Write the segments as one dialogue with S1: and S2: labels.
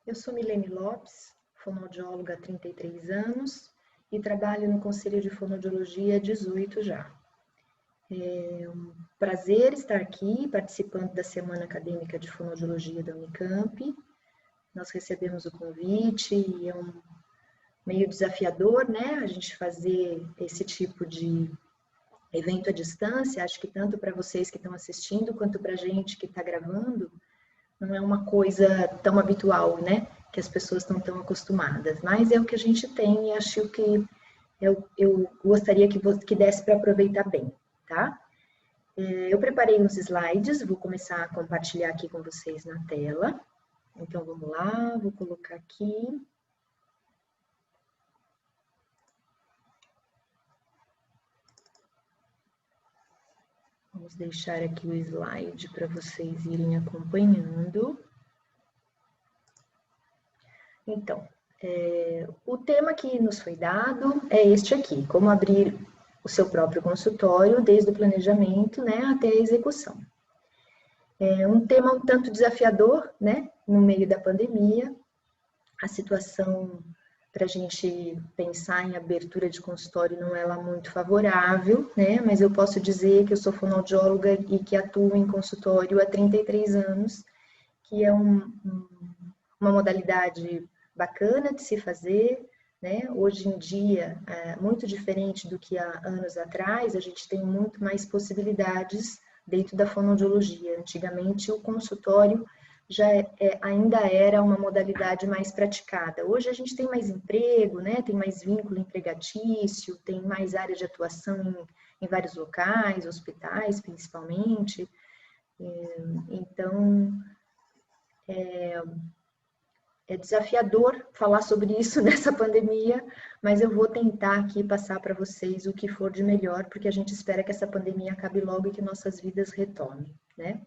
S1: Eu sou Milene Lopes, fonoaudióloga há 33 anos e trabalho no Conselho de Fonoaudiologia há 18 já. É um prazer estar aqui participando da Semana Acadêmica de Fonoaudiologia da Unicamp. Nós recebemos o convite e é um meio desafiador, né, a gente fazer esse tipo de evento à distância. Acho que tanto para vocês que estão assistindo, quanto para a gente que está gravando, não é uma coisa tão habitual, né, que as pessoas estão tão acostumadas, mas é o que a gente tem e acho que eu gostaria que desse para aproveitar bem, tá? Eu preparei uns slides, vou começar a compartilhar aqui com vocês na tela. Então, vamos lá, vou colocar aqui. Vamos deixar aqui o slide para vocês irem acompanhando. Então, o tema que nos foi dado é este aqui: como abrir o seu próprio consultório, desde o planejamento, né, até a execução. É um tema um tanto desafiador, né, no meio da pandemia. A situação para a gente pensar em abertura de consultório não é lá muito favorável, né, mas eu posso dizer que eu sou fonoaudióloga e que atuo em consultório há 33 anos, que é uma modalidade bacana de se fazer, né? Hoje em dia, muito diferente do que há anos atrás, a gente tem muito mais possibilidades dentro da fonoaudiologia. Antigamente, o consultório ainda era uma modalidade mais praticada. Hoje a gente tem mais emprego, né? Tem mais vínculo empregatício, tem mais área de atuação em vários locais, hospitais principalmente. Então, é desafiador falar sobre isso nessa pandemia, mas eu vou tentar aqui passar para vocês o que for de melhor, porque a gente espera que essa pandemia acabe logo e que nossas vidas retomem, né?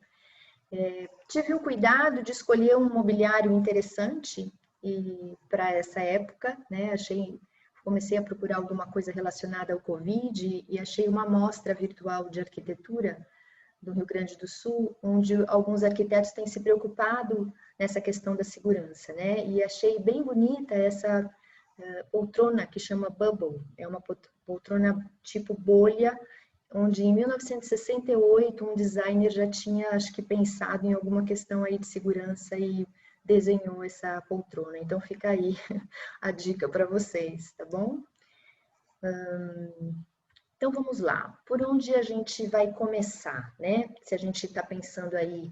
S1: Tive o cuidado de escolher um mobiliário interessante para essa época, né? Comecei a procurar alguma coisa relacionada ao Covid e achei uma mostra virtual de arquitetura do Rio Grande do Sul, onde alguns arquitetos têm se preocupado nessa questão da segurança, né? E achei bem bonita essa poltrona que chama Bubble, é uma poltrona tipo bolha, onde em 1968 um designer já tinha, acho que, pensado em alguma questão aí de segurança e desenhou essa poltrona. Então fica aí a dica para vocês, tá bom? Então, vamos lá. Por onde a gente vai começar, né? Se a gente está pensando aí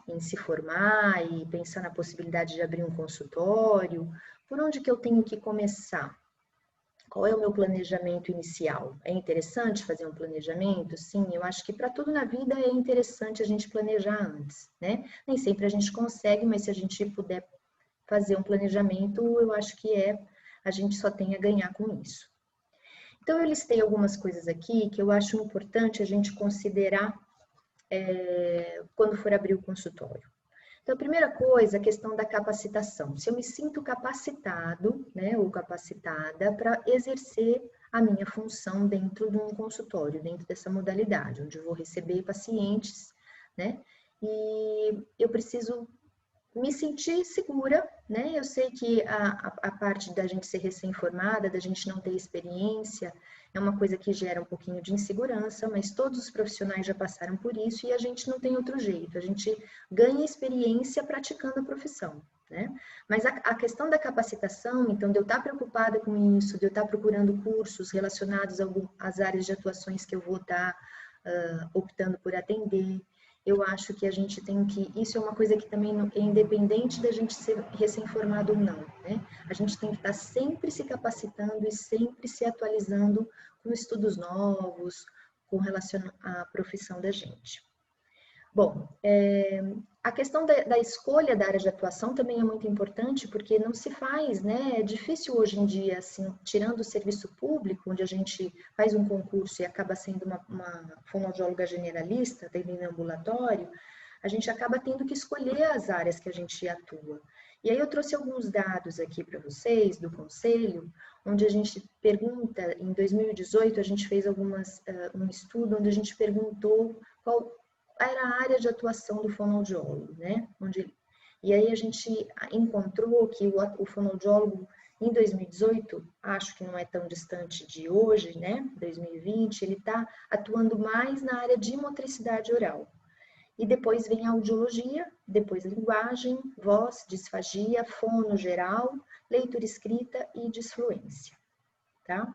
S1: em se formar e pensar na possibilidade de abrir um consultório, por onde que eu tenho que começar? Qual é o meu planejamento inicial? É interessante fazer um planejamento? Sim, eu acho que para tudo na vida é interessante a gente planejar antes, né? Nem sempre a gente consegue, mas se a gente puder fazer um planejamento, eu acho que a gente só tem a ganhar com isso. Então, eu listei algumas coisas aqui que eu acho importante a gente considerar quando for abrir o consultório. Então, a primeira coisa, a questão da capacitação. Se eu me sinto capacitado, né, ou capacitada para exercer a minha função dentro de um consultório, dentro dessa modalidade, onde eu vou receber pacientes, né, e eu preciso me sentir segura, né? Eu sei que a parte da gente ser recém-formada, da gente não ter experiência, é uma coisa que gera um pouquinho de insegurança, mas todos os profissionais já passaram por isso e a gente não tem outro jeito. A gente ganha experiência praticando a profissão, né? Mas a questão da capacitação, então, de eu estar preocupada com isso, de eu estar procurando cursos relacionados às áreas de atuações que eu vou estar optando por atender, eu acho que a gente tem que... Isso é uma coisa que também é independente da gente ser recém-formado ou não, né? A gente tem que estar sempre se capacitando e sempre se atualizando com estudos novos, com relação à profissão da gente. Bom, a questão da escolha da área de atuação também é muito importante, porque não se faz, né? É difícil hoje em dia, assim, tirando o serviço público, onde a gente faz um concurso e acaba sendo uma fonoaudióloga generalista, atendendo em ambulatório, a gente acaba tendo que escolher as áreas que a gente atua. E aí eu trouxe alguns dados aqui para vocês, do Conselho, onde a gente pergunta, em 2018, a gente fez um estudo onde a gente perguntou qual era a área de atuação do fonoaudiólogo, né? Onde E aí a gente encontrou que o fonoaudiólogo, em 2018, acho que não é tão distante de hoje, né? 2020, ele está atuando mais na área de motricidade oral. E depois vem a audiologia, depois linguagem, voz, disfagia, fono geral, leitura escrita e disfluência, tá?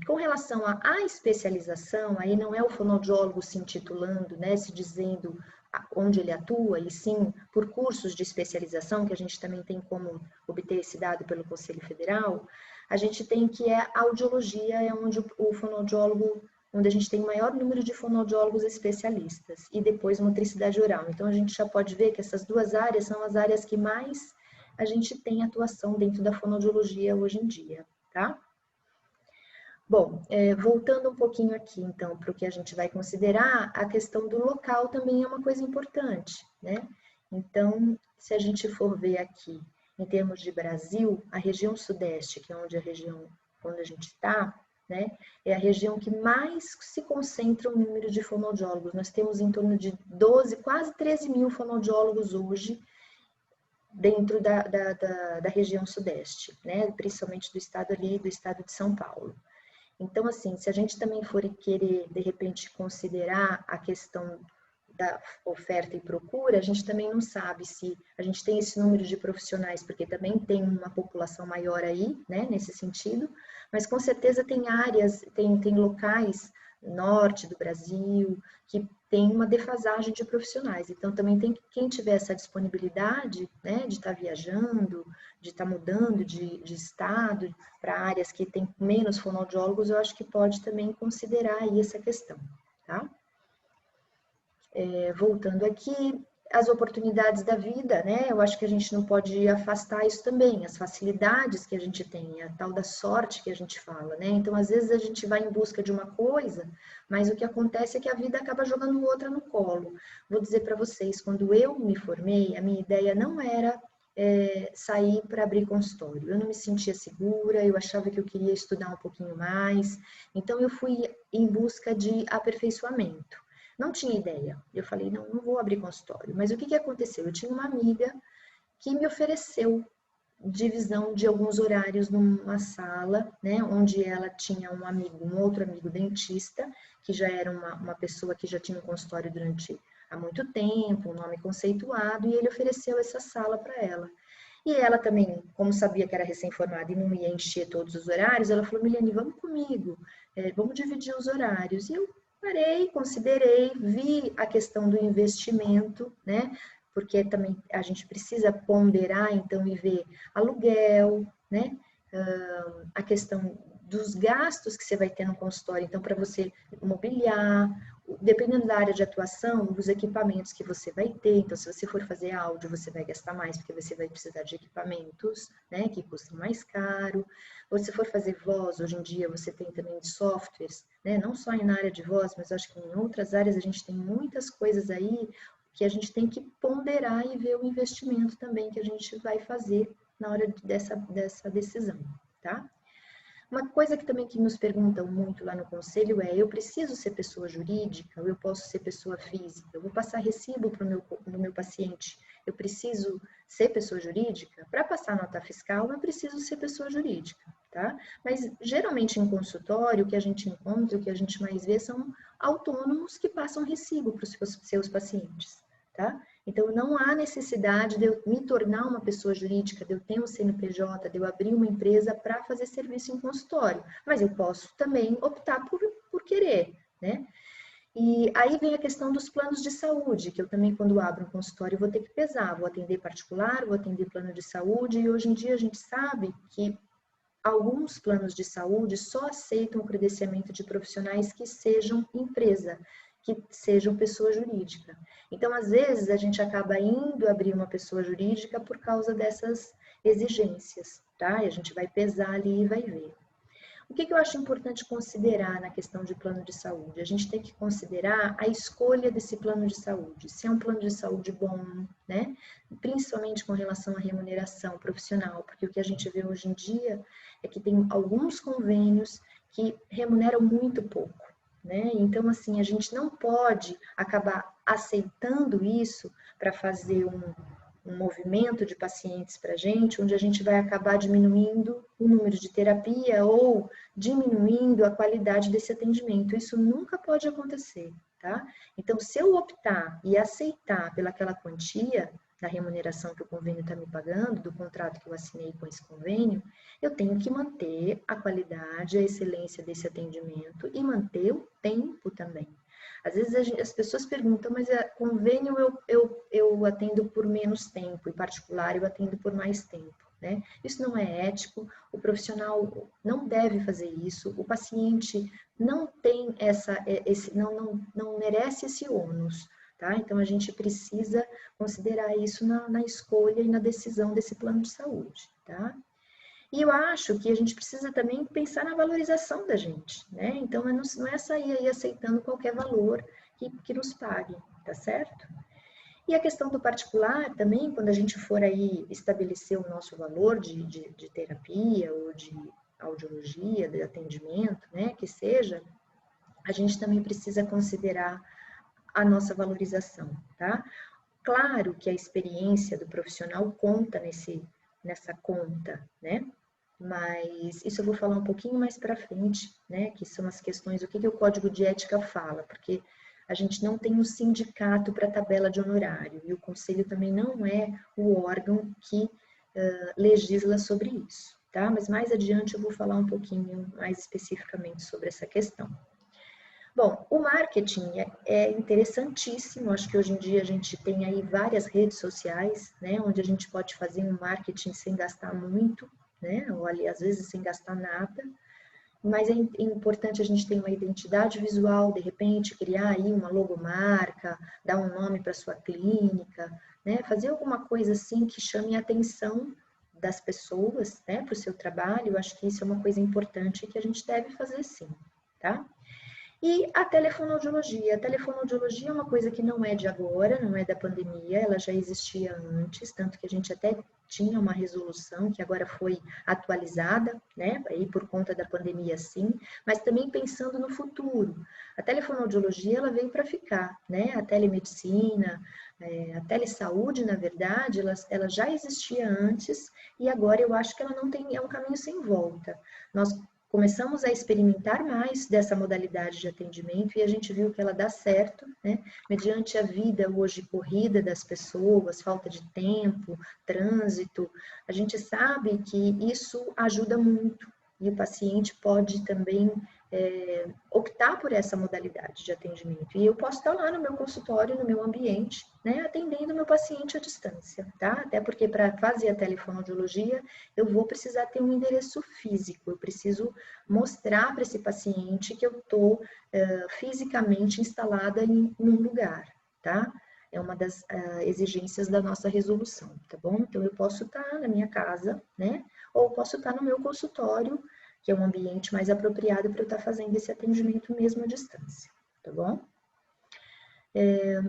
S1: Com relação à especialização, aí não é o fonoaudiólogo se intitulando, né, se dizendo onde ele atua, e sim por cursos de especialização, que a gente também tem como obter esse dado pelo Conselho Federal, a gente tem que a audiologia é onde o fonoaudiólogo, onde a gente tem o maior número de fonoaudiólogos especialistas, e depois motricidade oral. Então a gente já pode ver que essas duas áreas são as áreas que mais a gente tem atuação dentro da fonoaudiologia hoje em dia, tá? Bom, voltando um pouquinho aqui, então, para o que a gente vai considerar, a questão do local também é uma coisa importante, né? Então, se a gente for ver aqui, em termos de Brasil, a região sudeste, que é onde a gente está, né, é a região que mais se concentra o número de fonoaudiólogos. Nós temos em torno de 12, quase 13 mil fonoaudiólogos hoje, dentro da região sudeste, né, principalmente do estado ali, do estado de São Paulo. Então, assim, se a gente também for querer, de repente, considerar a questão da oferta e procura, a gente também não sabe se a gente tem esse número de profissionais, porque também tem uma população maior aí, né, nesse sentido, mas com certeza tem áreas, tem locais norte do Brasil que tem uma defasagem de profissionais. Então, também tem quem tiver essa disponibilidade, né, de estar viajando, de estar mudando de estado para áreas que tem menos fonoaudiólogos, eu acho que pode também considerar aí essa questão, tá? Voltando aqui, as oportunidades da vida, né? Eu acho que a gente não pode afastar isso também, as facilidades que a gente tem, a tal da sorte que a gente fala, né? Então, às vezes a gente vai em busca de uma coisa, mas o que acontece é que a vida acaba jogando outra no colo. Vou dizer para vocês, quando eu me formei, a minha ideia não era sair para abrir consultório. Eu não me sentia segura, eu achava que eu queria estudar um pouquinho mais, então eu fui em busca de aperfeiçoamento. Não tinha ideia. Eu falei, não vou abrir consultório. Mas o que aconteceu? Eu tinha uma amiga que me ofereceu divisão de alguns horários numa sala, né, onde ela tinha um outro amigo dentista, que já era uma pessoa que já tinha um consultório há muito tempo, um nome conceituado, e ele ofereceu essa sala para ela. E ela também, como sabia que era recém-formada e não ia encher todos os horários, ela falou, Miliane, vamos comigo, vamos dividir os horários. E eu parei, considerei, vi a questão do investimento, né? Porque também a gente precisa ponderar, então, e ver aluguel, né? A questão dos gastos que você vai ter no consultório, então, para você mobiliar, dependendo da área de atuação, os equipamentos que você vai ter, então, se você for fazer áudio, você vai gastar mais, porque você vai precisar de equipamentos, né, que custam mais caro, ou se for fazer voz, hoje em dia você tem também softwares, né, não só na área de voz, mas acho que em outras áreas a gente tem muitas coisas aí que a gente tem que ponderar e ver o investimento também que a gente vai fazer na hora dessa decisão, tá? Uma coisa que também que nos perguntam muito lá no conselho é, eu preciso ser pessoa jurídica ou eu posso ser pessoa física? Eu vou passar recibo no meu paciente, eu preciso ser pessoa jurídica? Para passar nota fiscal, eu preciso ser pessoa jurídica, tá? Mas geralmente em consultório, o que a gente encontra, o que a gente mais vê são autônomos que passam recibo para os seus pacientes, tá? Então, não há necessidade de eu me tornar uma pessoa jurídica, de eu ter um CNPJ, de eu abrir uma empresa para fazer serviço em consultório. Mas eu posso também optar por querer, né? E aí vem a questão dos planos de saúde, que eu também, quando abro um consultório, vou ter que pesar. Vou atender particular, vou atender plano de saúde, e hoje em dia a gente sabe que alguns planos de saúde só aceitam o credenciamento de profissionais que sejam empresa, que sejam pessoa jurídica. Então, às vezes, a gente acaba indo abrir uma pessoa jurídica por causa dessas exigências, tá? E a gente vai pesar ali e vai ver. O que eu acho importante considerar na questão de plano de saúde? A gente tem que considerar a escolha desse plano de saúde. Se é um plano de saúde bom, né? Principalmente com relação à remuneração profissional, porque o que a gente vê hoje em dia é que tem alguns convênios que remuneram muito pouco, né? Então, assim, a gente não pode acabar aceitando isso para fazer um movimento de pacientes para a gente, onde a gente vai acabar diminuindo o número de terapia ou diminuindo a qualidade desse atendimento. Isso nunca pode acontecer, tá? Então, se eu optar e aceitar pelaquela quantia da remuneração que o convênio está me pagando, do contrato que eu assinei com esse convênio, eu tenho que manter a qualidade, a excelência desse atendimento e manter o tempo também. Às vezes as pessoas perguntam, mas convênio eu atendo por menos tempo, em particular eu atendo por mais tempo, né? Isso não é ético, o profissional não deve fazer isso, o paciente não tem não merece esse ônus, tá? Então a gente precisa considerar isso na escolha e na decisão desse plano de saúde, tá? E eu acho que a gente precisa também pensar na valorização da gente, né? Então, não é sair aí aceitando qualquer valor que nos pague, tá certo? E a questão do particular também, quando a gente for aí estabelecer o nosso valor de terapia ou de audiologia, de atendimento, né, que seja, a gente também precisa considerar a nossa valorização, tá? Claro que a experiência do profissional conta nessa conta, né? Mas isso eu vou falar um pouquinho mais para frente, né? Que são as questões, o que o Código de Ética fala, porque a gente não tem um sindicato para tabela de honorário, e o Conselho também não é o órgão que legisla sobre isso, tá? Mas mais adiante eu vou falar um pouquinho mais especificamente sobre essa questão. Bom, o marketing é interessantíssimo, acho que hoje em dia a gente tem aí várias redes sociais, né, onde a gente pode fazer um marketing sem gastar muito, né, ou ali às vezes sem gastar nada, mas é importante a gente ter uma identidade visual, de repente criar aí uma logomarca, dar um nome para sua clínica, né, fazer alguma coisa assim que chame a atenção das pessoas, né, para o seu trabalho. Eu acho que isso é uma coisa importante que a gente deve fazer sim, tá? E a telefonoaudiologia. A telefonoaudiologia é uma coisa que não é de agora, não é da pandemia, ela já existia antes, tanto que a gente até tinha uma resolução que agora foi atualizada, né, aí por conta da pandemia sim, mas também pensando no futuro. A telefonoaudiologia, ela veio para ficar, né, a telemedicina, a telesaúde, na verdade, ela já existia antes e agora eu acho que ela não tem, é um caminho sem volta. Nós começamos a experimentar mais dessa modalidade de atendimento e a gente viu que ela dá certo, né? Mediante a vida hoje corrida das pessoas, falta de tempo, trânsito, a gente sabe que isso ajuda muito e o paciente pode também optar por essa modalidade de atendimento. E eu posso estar lá no meu consultório, no meu ambiente, né, atendendo o meu paciente à distância, tá? Até porque para fazer a telefonoaudiologia, eu vou precisar ter um endereço físico, eu preciso mostrar para esse paciente que eu estou fisicamente instalada em um lugar, tá? É uma das exigências da nossa resolução, tá bom? Então, eu posso estar na minha casa, né? Ou posso estar no meu consultório, que é um ambiente mais apropriado para eu estar fazendo esse atendimento mesmo à distância, tá bom?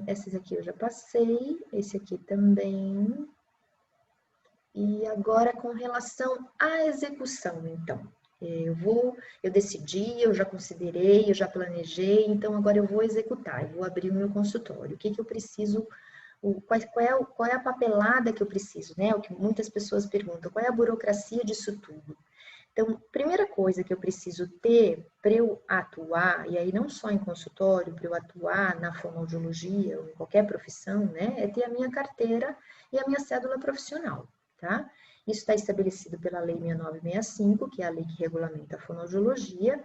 S1: Esses aqui eu já passei, esse aqui também. E agora com relação à execução, então. Eu decidi, eu já considerei, eu já planejei, então agora eu vou executar, eu vou abrir o meu consultório. O que eu preciso, qual é a papelada que eu preciso, né? O que muitas pessoas perguntam, qual é a burocracia disso tudo? Então, primeira coisa que eu preciso ter para eu atuar, e aí não só em consultório, para eu atuar na fonoaudiologia ou em qualquer profissão, né? É ter a minha carteira e a minha cédula profissional, tá? Isso está estabelecido pela Lei 6965, que é a lei que regulamenta a fonoaudiologia,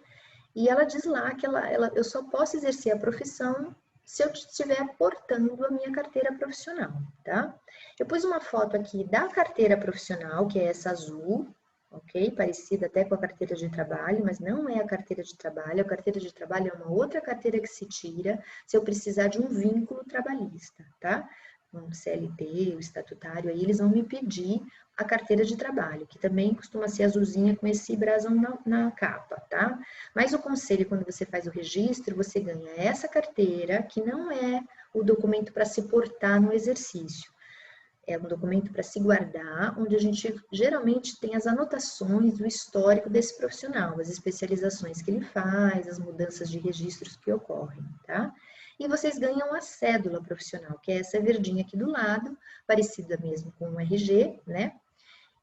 S1: e ela diz lá que eu só posso exercer a profissão se eu estiver portando a minha carteira profissional, tá? Eu pus uma foto aqui da carteira profissional, que é essa azul, ok? Parecida até com a carteira de trabalho, mas não é a carteira de trabalho. A carteira de trabalho é uma outra carteira que se tira se eu precisar de um vínculo trabalhista, tá? Um CLT, o estatutário, aí eles vão me pedir a carteira de trabalho, que também costuma ser azulzinha com esse brasão na capa, tá? Mas o conselho, quando você faz o registro, você ganha essa carteira, que não é o documento para se portar no exercício. É um documento para se guardar, onde a gente geralmente tem as anotações do histórico desse profissional, as especializações que ele faz, as mudanças de registros que ocorrem, tá? E vocês ganham a cédula profissional, que é essa verdinha aqui do lado, parecida mesmo com o RG, né?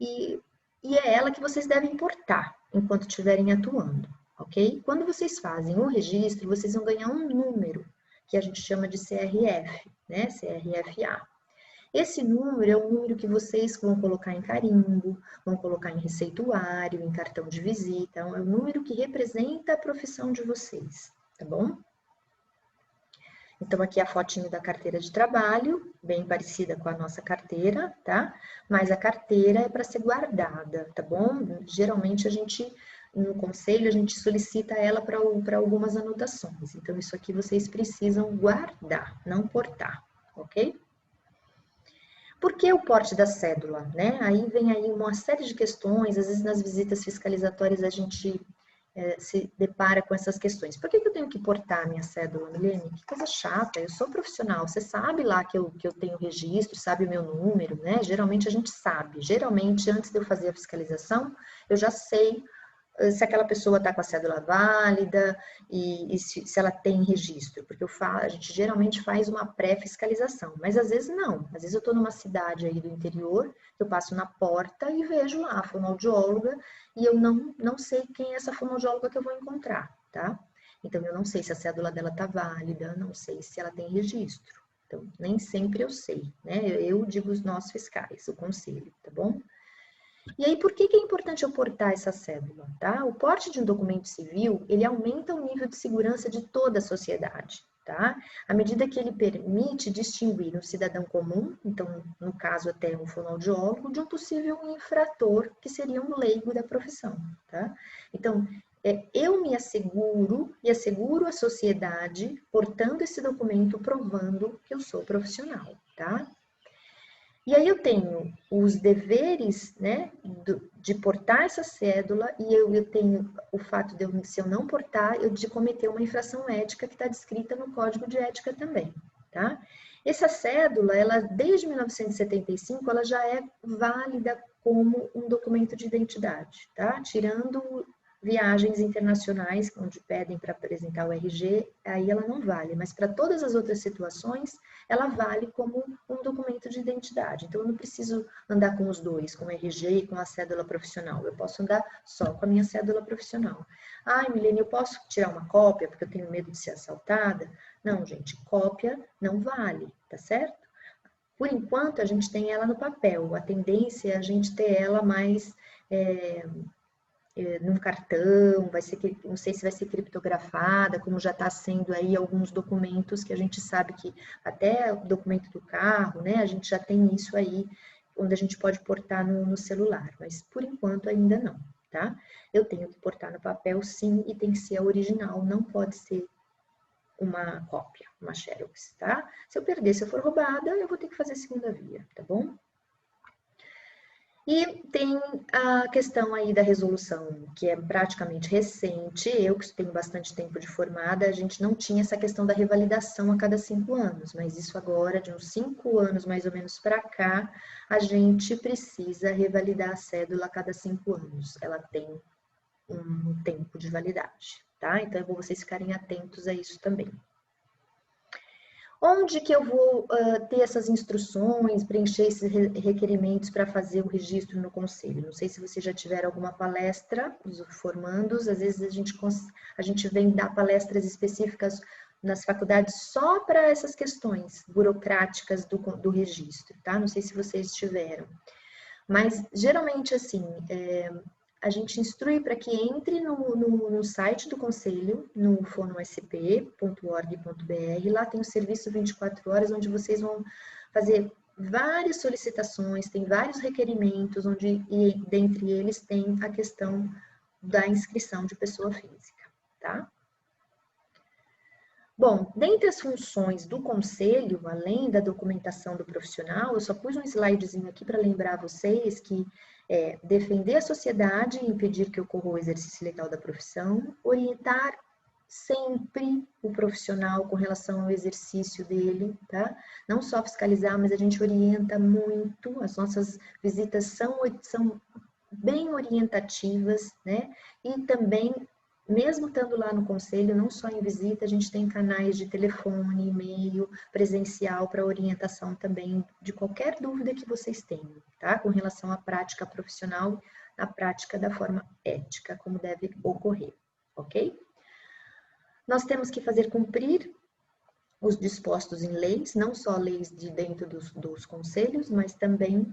S1: E é ela que vocês devem portar enquanto estiverem atuando, ok? Quando vocês fazem o registro, vocês vão ganhar um número, que a gente chama de CRF, né? CRFA. Esse número é o número que vocês vão colocar em carimbo, vão colocar em receituário, em cartão de visita, é o número que representa a profissão de vocês, tá bom? Então, aqui a fotinho da carteira de trabalho, bem parecida com a nossa carteira, tá? Mas a carteira é para ser guardada, tá bom? Geralmente, no conselho, a gente solicita ela para algumas anotações. Então, isso aqui vocês precisam guardar, não portar, ok? Por que o porte da cédula, né? Aí vem aí uma série de questões, às vezes nas visitas fiscalizatórias a gente se depara com essas questões. Por que eu tenho que portar a minha cédula, Milene? Que coisa chata, eu sou profissional, você sabe lá que eu tenho registro, sabe o meu número, né? Geralmente a gente sabe, geralmente antes de eu fazer a fiscalização, eu já sei se aquela pessoa está com a cédula válida e se ela tem registro, porque a gente geralmente faz uma pré-fiscalização, mas às vezes não, às vezes eu estou numa cidade aí do interior, eu passo na porta e vejo lá a fonoaudióloga e eu não sei quem é essa fonoaudióloga que eu vou encontrar, tá? Então eu não sei se a cédula dela está válida, não sei se ela tem registro, então nem sempre eu sei, né? Eu digo os nossos fiscais, o conselho, tá bom? E aí, por que é importante eu portar essa cédula, tá? O porte de um documento civil, ele aumenta o nível de segurança de toda a sociedade, tá? À medida que ele permite distinguir um cidadão comum, então, no caso até um fonoaudiólogo, de um possível infrator, que seria um leigo da profissão, tá? Então, eu me asseguro e asseguro a sociedade portando esse documento provando que eu sou profissional, tá? E aí eu tenho os deveres, né, de portar essa cédula e eu tenho o fato de se eu não portar, eu de cometer uma infração ética que está descrita no Código de Ética também, tá? Essa cédula, ela desde 1975, ela já é válida como um documento de identidade, tá? Tirando viagens internacionais, onde pedem para apresentar o RG, aí ela não vale, mas para todas as outras situações, ela vale como um documento de identidade. Então, eu não preciso andar com os dois, com o RG e com a cédula profissional. Eu posso andar só com a minha cédula profissional. Ai, Milene, eu posso tirar uma cópia porque eu tenho medo de ser assaltada? Não, gente, cópia não vale, tá certo? Por enquanto, a gente tem ela no papel. A tendência é a gente ter ela mais num cartão, não sei se vai ser criptografada, como já está sendo aí alguns documentos que a gente sabe que até o documento do carro, né, a gente já tem isso aí, onde a gente pode portar no celular, mas por enquanto ainda não, tá? Eu tenho que portar no papel sim, e tem que ser a original, não pode ser uma cópia, uma xerox, tá? Se eu perder, se eu for roubada, eu vou ter que fazer segunda via, tá bom? E tem a questão aí da resolução, que é praticamente recente. Eu, que tenho bastante tempo de formada, a gente não tinha essa questão da revalidação a cada 5 anos, mas isso agora, de uns 5 anos mais ou menos para cá, a gente precisa revalidar a cédula a cada 5 anos. Ela tem um tempo de validade, tá? Então, é bom vocês ficarem atentos a isso também. Onde que eu vou ter essas instruções, preencher esses requerimentos para fazer o registro no conselho? Não sei se vocês já tiveram alguma palestra, os formandos, às vezes a gente vem dar palestras específicas nas faculdades só para essas questões burocráticas do registro, tá? Não sei se vocês tiveram. Mas, geralmente, assim, a gente instrui para que entre no site do Conselho, no fonosp.org.br, lá tem o serviço 24 horas, onde vocês vão fazer várias solicitações, tem vários requerimentos, e dentre eles tem a questão da inscrição de pessoa física, tá? Bom, dentre as funções do conselho, além da documentação do profissional, eu só pus um slidezinho aqui para lembrar vocês que defender a sociedade e impedir que ocorra o exercício legal da profissão, orientar sempre o profissional com relação ao exercício dele, tá? Não só fiscalizar, mas a gente orienta muito, as nossas visitas são bem orientativas, né? E também mesmo estando lá no conselho, não só em visita, a gente tem canais de telefone, e-mail, presencial para orientação também de qualquer dúvida que vocês tenham, tá? Com relação à prática profissional, à prática da forma ética, como deve ocorrer, ok? Nós temos que fazer cumprir os dispostos em leis, não só leis de dentro dos conselhos, mas também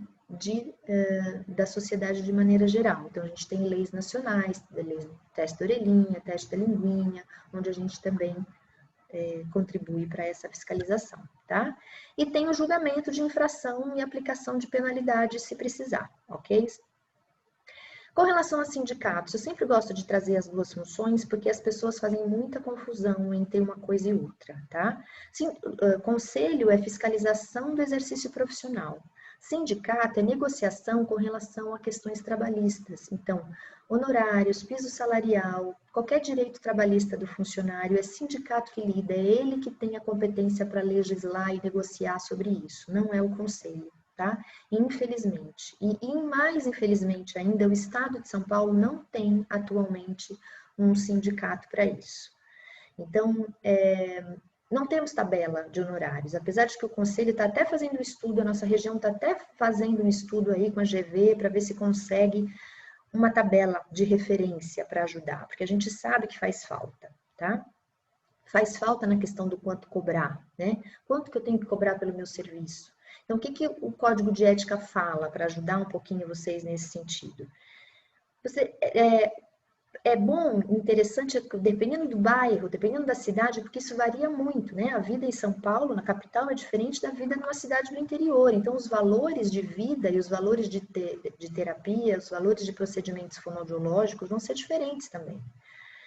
S1: da sociedade de maneira geral. Então, a gente tem leis nacionais, leis teste da orelhinha, teste da linguinha, onde a gente também contribui para essa fiscalização, tá? E tem o julgamento de infração e aplicação de penalidade, se precisar, ok? Com relação a sindicatos, eu sempre gosto de trazer as duas funções, porque as pessoas fazem muita confusão entre uma coisa e outra, tá? Conselho é fiscalização do exercício profissional. Sindicato é negociação com relação a questões trabalhistas. Então, honorários, piso salarial, qualquer direito trabalhista do funcionário, é sindicato que lida, é ele que tem a competência para legislar e negociar sobre isso, não é o conselho. Tá? Infelizmente. E mais infelizmente ainda, o Estado de São Paulo não tem atualmente um sindicato para isso. Então, não temos tabela de honorários, apesar de que o Conselho está até fazendo um estudo, a nossa região está até fazendo um estudo aí com a GV para ver se consegue uma tabela de referência para ajudar, porque a gente sabe que faz falta, tá? Faz falta na questão do quanto cobrar, né? Quanto que eu tenho que cobrar pelo meu serviço? Então, o que o Código de Ética fala para ajudar um pouquinho vocês nesse sentido? É bom, interessante, dependendo do bairro, dependendo da cidade, porque isso varia muito, né? A vida em São Paulo, na capital, é diferente da vida numa cidade do interior. Então, os valores de vida e os valores de terapia, os valores de procedimentos fonoaudiológicos vão ser diferentes também.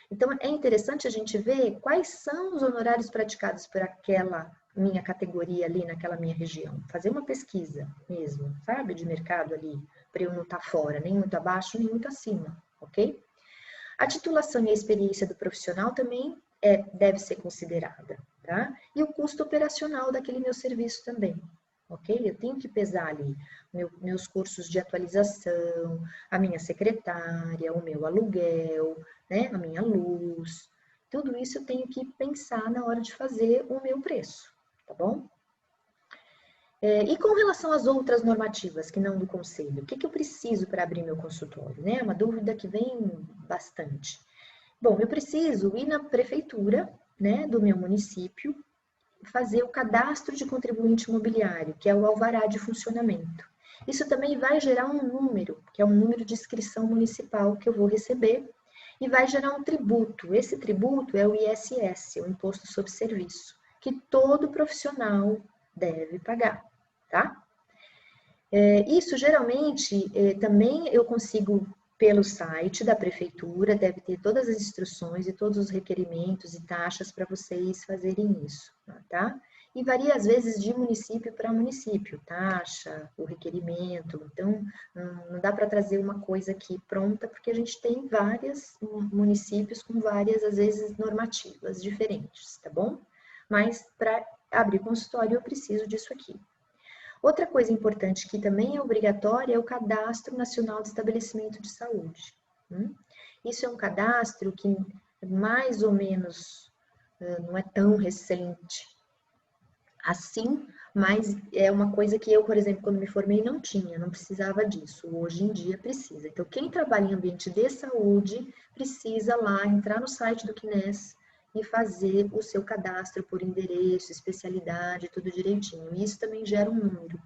S1: Então, é interessante a gente ver quais são os honorários praticados por aquela minha categoria ali, naquela minha região. Fazer uma pesquisa mesmo, sabe, de mercado ali, para eu não estar fora, nem muito abaixo, nem muito acima, ok? A titulação e a experiência do profissional também deve ser considerada, tá? E o custo operacional daquele meu serviço também, ok? Eu tenho que pesar ali meus cursos de atualização, a minha secretária, o meu aluguel, né? A minha luz. Tudo isso eu tenho que pensar na hora de fazer o meu preço, tá bom? E com relação às outras normativas que não do conselho, o que eu preciso para abrir meu consultório? Né? É uma dúvida que vem bastante. Bom, eu preciso ir na prefeitura, né, do meu município, fazer o cadastro de contribuinte imobiliário, que é o alvará de funcionamento. Isso também vai gerar um número, que é um número de inscrição municipal que eu vou receber, e vai gerar um tributo. Esse tributo é o ISS, o Imposto sobre Serviço, que todo profissional deve pagar, tá? Isso geralmente também eu consigo pelo site da prefeitura, deve ter todas as instruções e todos os requerimentos e taxas para vocês fazerem isso, tá? E varia às vezes de município para município, taxa, o requerimento, então não dá para trazer uma coisa aqui pronta, porque a gente tem vários municípios com várias, às vezes, normativas diferentes, tá bom? Mas para abrir consultório eu preciso disso aqui. Outra coisa importante que também é obrigatória é o Cadastro Nacional de Estabelecimento de Saúde. Isso é um cadastro que mais ou menos não é tão recente assim, mas é uma coisa que eu, por exemplo, quando me formei não tinha, não precisava disso. Hoje em dia precisa. Então, quem trabalha em ambiente de saúde precisa lá entrar no site do CNES e fazer o seu cadastro por endereço, especialidade, tudo direitinho. E isso também gera um número.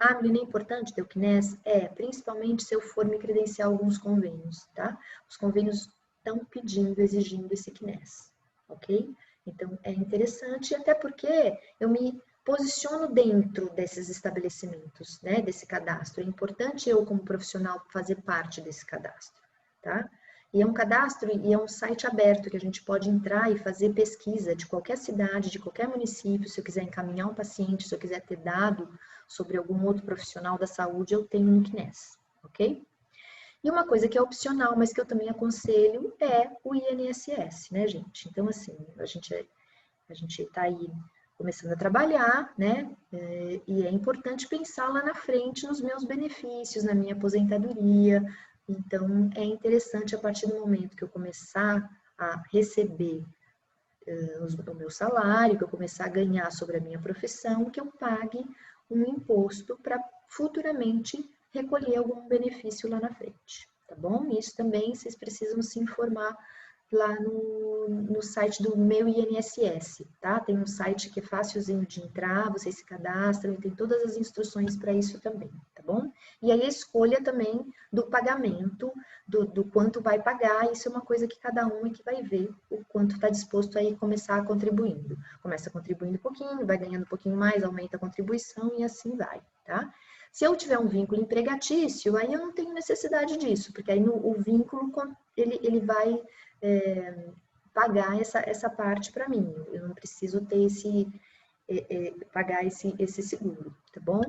S1: Ah, menina, é importante ter o CNES? Principalmente se eu for me credenciar alguns convênios, tá? Os convênios estão pedindo, exigindo esse CNES, ok? Então, é interessante, até porque eu me posiciono dentro desses estabelecimentos, né, desse cadastro. É importante eu, como profissional, fazer parte desse cadastro, tá? E é um cadastro e é um site aberto que a gente pode entrar e fazer pesquisa de qualquer cidade, de qualquer município. Se eu quiser encaminhar um paciente, se eu quiser ter dado sobre algum outro profissional da saúde, eu tenho no CNES, ok? E uma coisa que é opcional, mas que eu também aconselho, é o INSS, né, gente? Então, assim, a gente está aí começando a trabalhar, né? E é importante pensar lá na frente nos meus benefícios, na minha aposentadoria. Então, é interessante a partir do momento que eu começar a receber o meu salário, que eu começar a ganhar sobre a minha profissão, que eu pague um imposto para futuramente recolher algum benefício lá na frente, tá bom? Isso também vocês precisam se informar lá no site do meu INSS, tá? Tem um site que é facilzinho de entrar, vocês se cadastram e tem todas as instruções para isso também, tá bom? E aí a escolha também do pagamento, do quanto vai pagar, isso é uma coisa que cada um é que vai ver o quanto está disposto a ir começar contribuindo. Começa contribuindo um pouquinho, vai ganhando um pouquinho mais, aumenta a contribuição e assim vai, tá? Se eu tiver um vínculo empregatício, aí eu não tenho necessidade disso, porque aí o vínculo ele vai pagar essa parte para mim. Eu não preciso ter pagar esse seguro, tá bom?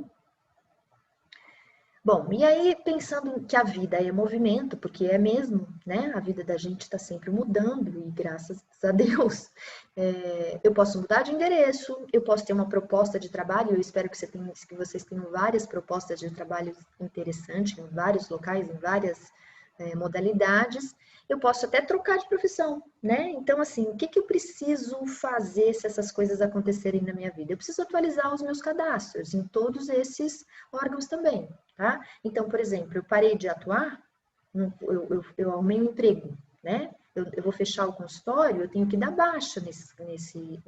S1: Bom, e aí pensando que a vida é movimento, porque é mesmo, né? A vida da gente está sempre mudando e graças a Deus eu posso mudar de endereço, eu posso ter uma proposta de trabalho, eu espero que vocês tenham várias propostas de trabalho interessantes em vários locais, em várias modalidades. Eu posso até trocar de profissão, né? Então, assim, o que eu preciso fazer se essas coisas acontecerem na minha vida? Eu preciso atualizar os meus cadastros em todos esses órgãos também, tá? Então, por exemplo, eu parei de atuar, eu arrumei um emprego, né? Eu vou fechar o consultório, eu tenho que dar baixa nesse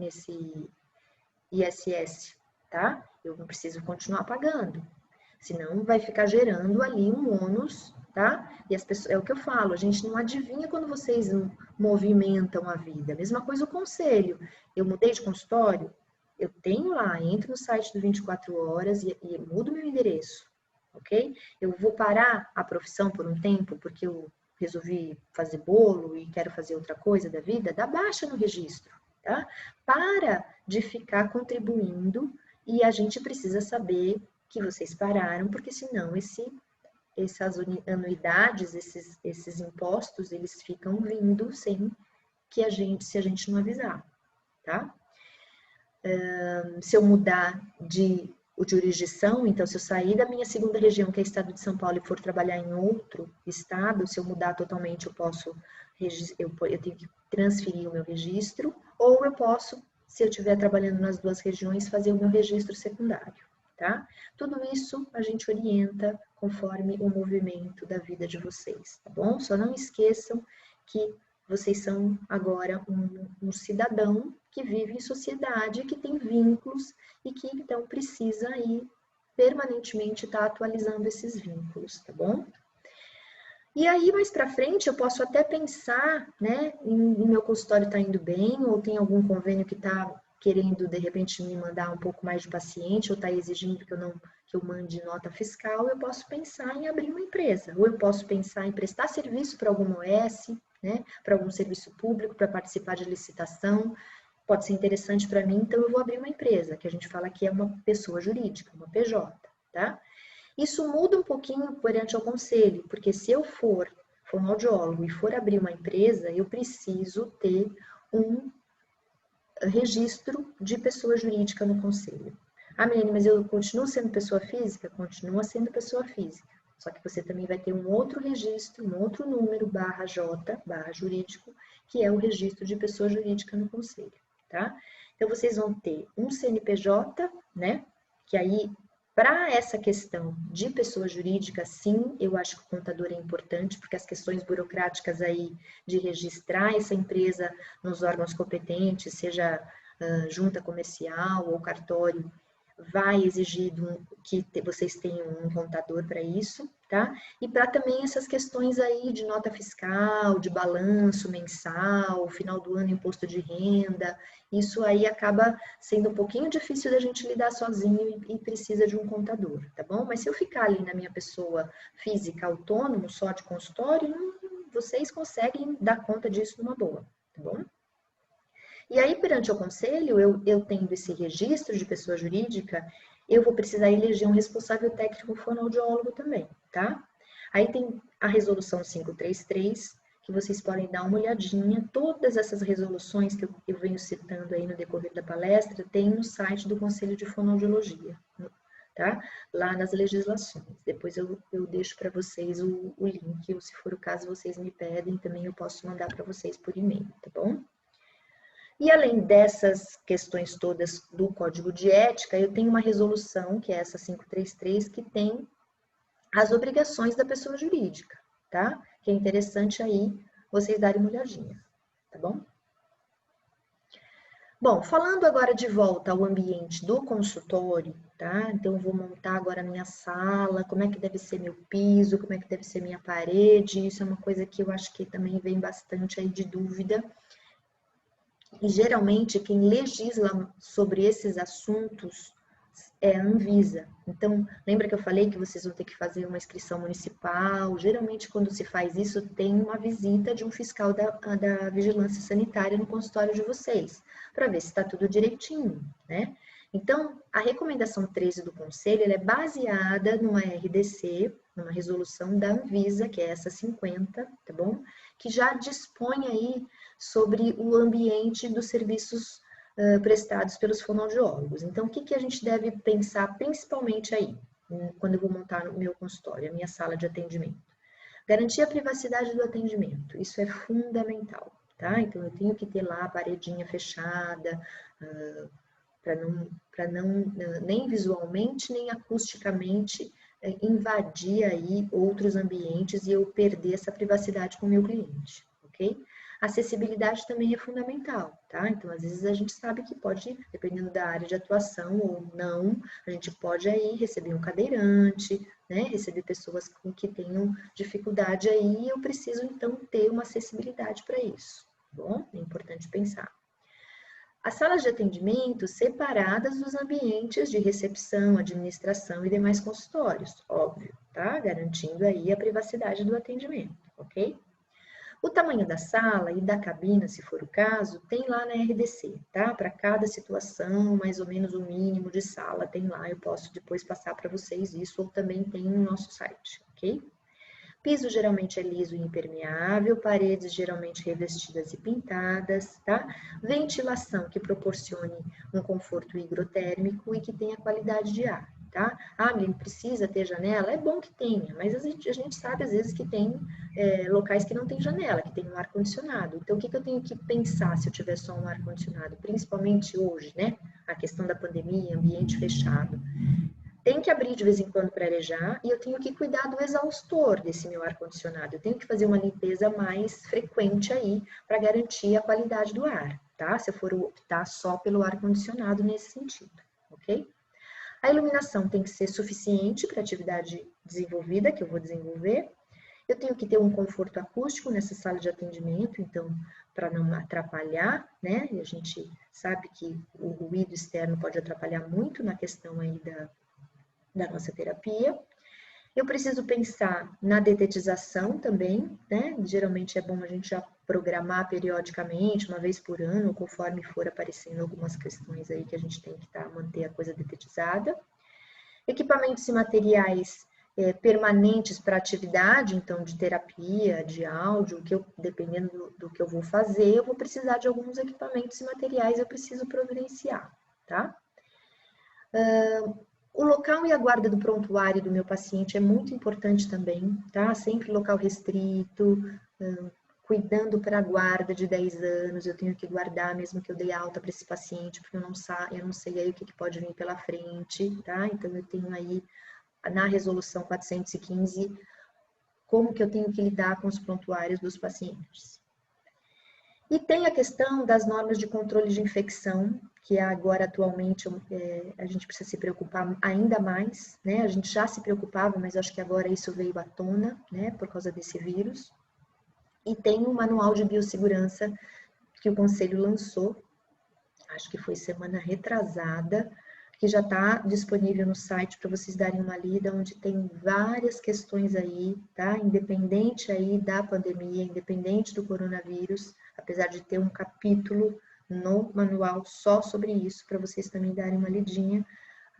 S1: ISS, tá? Eu não preciso continuar pagando. Senão vai ficar gerando ali um ônus, tá? E as pessoas, é o que eu falo, a gente não adivinha quando vocês movimentam a vida. Mesma coisa o conselho. Eu mudei de consultório, eu tenho lá, entro no site do 24 horas e mudo meu endereço, ok? Eu vou parar a profissão por um tempo porque eu resolvi fazer bolo e quero fazer outra coisa da vida, dá baixa no registro, tá? Para de ficar contribuindo e a gente precisa saber que vocês pararam, porque senão essas anuidades, esses impostos, eles ficam vindo sem que se a gente não avisar, tá? Se eu mudar de jurisdição, então se eu sair da minha segunda região, que é o estado de São Paulo, e for trabalhar em outro estado, se eu mudar totalmente, eu tenho que transferir o meu registro, ou eu posso, se eu estiver trabalhando nas duas regiões, fazer o meu registro secundário. Tá? Tudo isso a gente orienta conforme o movimento da vida de vocês, tá bom? Só não esqueçam que vocês são agora um cidadão que vive em sociedade, que tem vínculos e que então precisa aí permanentemente estar atualizando esses vínculos, tá bom? E aí, mais para frente, eu posso até pensar, né, em meu consultório está indo bem, ou tem algum convênio que está querendo, de repente, me mandar um pouco mais de paciente, ou está exigindo que eu mande nota fiscal, eu posso pensar em abrir uma empresa, ou eu posso pensar em prestar serviço para alguma OS, né, para algum serviço público, para participar de licitação, pode ser interessante para mim, então eu vou abrir uma empresa, que a gente fala que é uma pessoa jurídica, uma PJ, tá? Isso muda um pouquinho perante ao conselho, porque se eu for fonoaudiólogo e for abrir uma empresa, eu preciso ter um registro de pessoa jurídica no conselho. Ah, Milene, mas eu continuo sendo pessoa física? Continua sendo pessoa física. Só que você também vai ter um outro registro, um outro número, /J, /jurídico, que é o registro de pessoa jurídica no conselho, tá? Então, vocês vão ter um CNPJ, né? Que aí, para essa questão de pessoa jurídica, sim, eu acho que o contador é importante, porque as questões burocráticas aí de registrar essa empresa nos órgãos competentes, seja junta comercial ou cartório, vai exigir que vocês tenham um contador para isso, tá? E para também essas questões aí de nota fiscal, de balanço mensal, final do ano imposto de renda, isso aí acaba sendo um pouquinho difícil da gente lidar sozinho e precisa de um contador, tá bom? Mas se eu ficar ali na minha pessoa física autônomo, só de consultório, vocês conseguem dar conta disso numa boa, tá bom? E aí, perante o conselho, eu tendo esse registro de pessoa jurídica, eu vou precisar eleger um responsável técnico fonoaudiólogo também, tá? Aí tem a resolução 533, que vocês podem dar uma olhadinha. Todas essas resoluções que eu venho citando aí no decorrer da palestra, tem no site do Conselho de Fonoaudiologia, tá? Lá nas legislações. Depois eu deixo para vocês o link, ou se for o caso vocês me pedem, também eu posso mandar para vocês por e-mail, tá bom? E além dessas questões todas do Código de Ética, eu tenho uma resolução, que é essa 533, que tem as obrigações da pessoa jurídica, tá? Que é interessante aí vocês darem uma olhadinha, tá bom? Bom, falando agora de volta ao ambiente do consultório, tá? Então, eu vou montar agora a minha sala, como é que deve ser meu piso, como é que deve ser minha parede, isso é uma coisa que eu acho que também vem bastante aí de dúvida. E geralmente quem legisla sobre esses assuntos é a Anvisa. Então, lembra que eu falei que vocês vão ter que fazer uma inscrição municipal? Geralmente, quando se faz isso, tem uma visita de um fiscal da vigilância sanitária no consultório de vocês, para ver se está tudo direitinho, né? Então, a recomendação 13 do Conselho, ela é baseada numa RDC, numa resolução da Anvisa, que é essa 50, tá bom? Que já dispõe aí sobre o ambiente dos serviços prestados pelos fonoaudiólogos. Então, o que a gente deve pensar principalmente aí, quando eu vou montar o meu consultório, a minha sala de atendimento? Garantir a privacidade do atendimento, isso é fundamental, tá? Então, eu tenho que ter lá a paredinha fechada, para não, nem visualmente, nem acusticamente, invadir aí outros ambientes e eu perder essa privacidade com o meu cliente, ok? Acessibilidade também é fundamental, tá? Então, às vezes a gente sabe que pode, dependendo da área de atuação ou não, a gente pode aí receber um cadeirante, né? Receber pessoas que tenham dificuldade aí, e eu preciso então ter uma acessibilidade para isso, tá bom? É importante pensar. As salas de atendimento separadas dos ambientes de recepção, administração e demais consultórios, óbvio, tá? Garantindo aí a privacidade do atendimento, ok? O tamanho da sala e da cabina, se for o caso, tem lá na RDC, tá? Para cada situação, mais ou menos o mínimo de sala tem lá. Eu posso depois passar para vocês isso, ou também tem no nosso site, ok? Piso geralmente é liso e impermeável, paredes geralmente revestidas e pintadas, tá? Ventilação que proporcione um conforto higrotérmico e que tenha qualidade de ar, tá? Ah, Aline, precisa ter janela? É bom que tenha, mas a gente sabe às vezes que tem locais que não tem janela, que tem um ar-condicionado. Então, o que eu tenho que pensar se eu tiver só um ar-condicionado? Principalmente hoje, né? A questão da pandemia, ambiente fechado. Tem que abrir de vez em quando para arejar e eu tenho que cuidar do exaustor desse meu ar-condicionado. Eu tenho que fazer uma limpeza mais frequente aí para garantir a qualidade do ar, tá? Se eu for optar só pelo ar-condicionado nesse sentido, ok? A iluminação tem que ser suficiente para a atividade desenvolvida, que eu vou desenvolver. Eu tenho que ter um conforto acústico nessa sala de atendimento, então, para não atrapalhar, né? E a gente sabe que o ruído externo pode atrapalhar muito na questão aí da nossa terapia. Eu preciso pensar na detetização também, né? Geralmente é bom a gente já programar periodicamente, uma vez por ano, conforme for aparecendo algumas questões aí que a gente tem que manter a coisa detetizada. Equipamentos e materiais permanentes para atividade, então de terapia, de áudio, dependendo do que eu vou fazer, eu vou precisar de alguns equipamentos e materiais, eu preciso providenciar, tá? O local e a guarda do prontuário do meu paciente é muito importante também, tá? Sempre local restrito, cuidando para a guarda de 10 anos, eu tenho que guardar mesmo que eu dei alta para esse paciente, porque eu não sei aí o que pode vir pela frente, tá? Então, eu tenho aí, na resolução 415, como que eu tenho que lidar com os prontuários dos pacientes. E tem a questão das normas de controle de infecção, que agora atualmente a gente precisa se preocupar ainda mais, né? A gente já se preocupava, mas acho que agora isso veio à tona, né? Por causa desse vírus. E tem um manual de biossegurança que o Conselho lançou, acho que foi semana retrasada, que já está disponível no site para vocês darem uma lida, onde tem várias questões aí, tá? Independente aí da pandemia, independente do coronavírus, apesar de ter um capítulo no manual só sobre isso, para vocês também darem uma lidinha.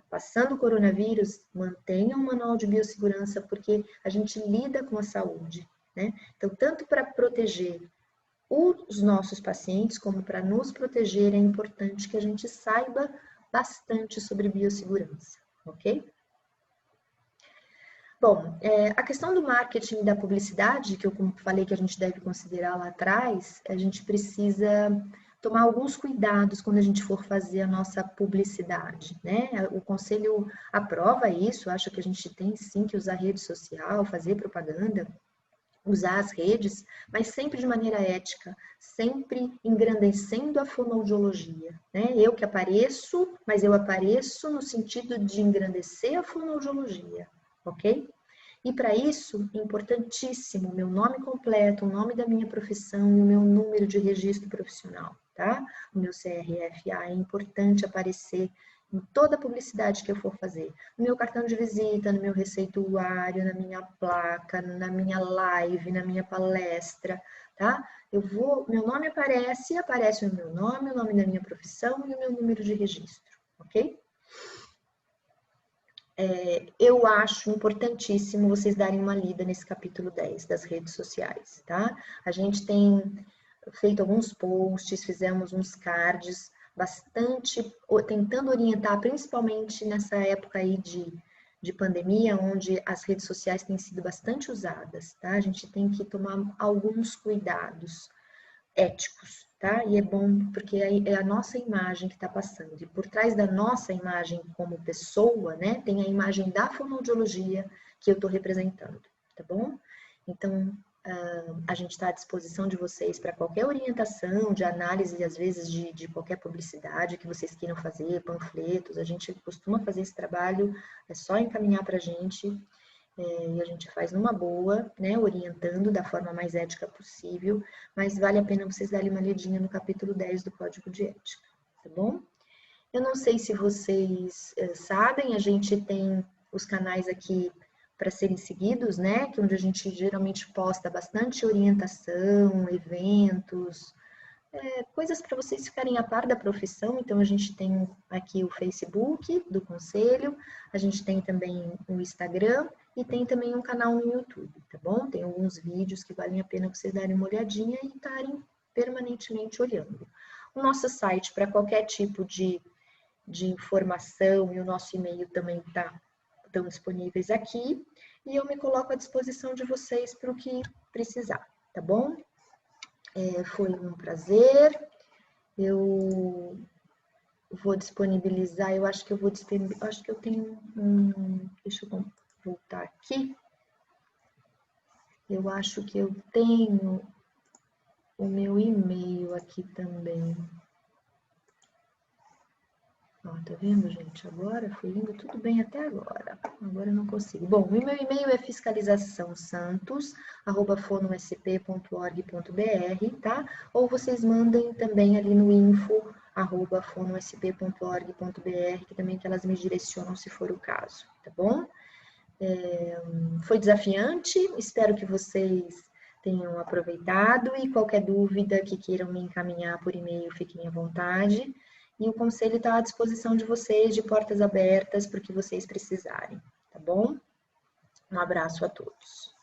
S1: Passando o coronavírus, mantenham um manual de biossegurança, porque a gente lida com a saúde, né? Então, tanto para proteger os nossos pacientes, como para nos proteger, é importante que a gente saiba bastante sobre biossegurança, ok? Bom, a questão do marketing e da publicidade, que eu falei que a gente deve considerar lá atrás, a gente precisa tomar alguns cuidados quando a gente for fazer a nossa publicidade, né? O conselho aprova isso, acha que a gente tem sim que usar rede social, fazer propaganda, usar as redes, mas sempre de maneira ética, sempre engrandecendo a fonoaudiologia, né? Eu que apareço, mas eu apareço no sentido de engrandecer a fonoaudiologia, ok? E para isso, é importantíssimo o meu nome completo, o nome da minha profissão e o meu número de registro profissional, tá? O meu CRFA é importante aparecer em toda a publicidade que eu for fazer. No meu cartão de visita, no meu receituário, na minha placa, na minha live, na minha palestra, tá? Meu nome aparece o meu nome, o nome da minha profissão e o meu número de registro, ok? Eu acho importantíssimo vocês darem uma lida nesse capítulo 10 das redes sociais, tá? A gente tem feito alguns posts, fizemos uns cards bastante, tentando orientar, principalmente nessa época aí de pandemia, onde as redes sociais têm sido bastante usadas, tá? A gente tem que tomar alguns cuidados éticos, tá? E é bom porque é a nossa imagem que está passando. E por trás da nossa imagem como pessoa, né, tem a imagem da fonoaudiologia que eu estou representando, tá bom? Então, a gente está à disposição de vocês para qualquer orientação, de análise, às vezes, de qualquer publicidade que vocês queiram fazer, panfletos. A gente costuma fazer esse trabalho, é só encaminhar para a gente. E a gente faz numa boa, né, orientando da forma mais ética possível, mas vale a pena vocês darem uma lidinha no capítulo 10 do Código de Ética, tá bom? Eu não sei se vocês sabem, a gente tem os canais aqui para serem seguidos, né, que é onde a gente geralmente posta bastante orientação, eventos, coisas para vocês ficarem a par da profissão. Então, a gente tem aqui o Facebook do Conselho, a gente tem também o Instagram e tem também um canal no YouTube, tá bom? Tem alguns vídeos que valem a pena vocês darem uma olhadinha e estarem permanentemente olhando. O nosso site, para qualquer tipo de informação, e o nosso e-mail também estão disponíveis aqui, e eu me coloco à disposição de vocês para o que precisar, tá bom? Foi um prazer. Eu vou disponibilizar, eu acho que eu tenho deixa eu voltar aqui. Eu acho que eu tenho o meu e-mail aqui também. Ó, tá vendo, gente? Agora foi indo tudo bem até agora. Agora eu não consigo. Bom, o meu e-mail é fiscalizaçãosantos@fonosp.org.br, tá? Ou vocês mandem também ali no info@fonosp.org.br, que também que elas me direcionam se for o caso, tá bom? Foi desafiante, espero que vocês tenham aproveitado e qualquer dúvida que queiram me encaminhar por e-mail, fiquem à vontade. E o conselho está à disposição de vocês, de portas abertas, para o que vocês precisarem, tá bom? Um abraço a todos.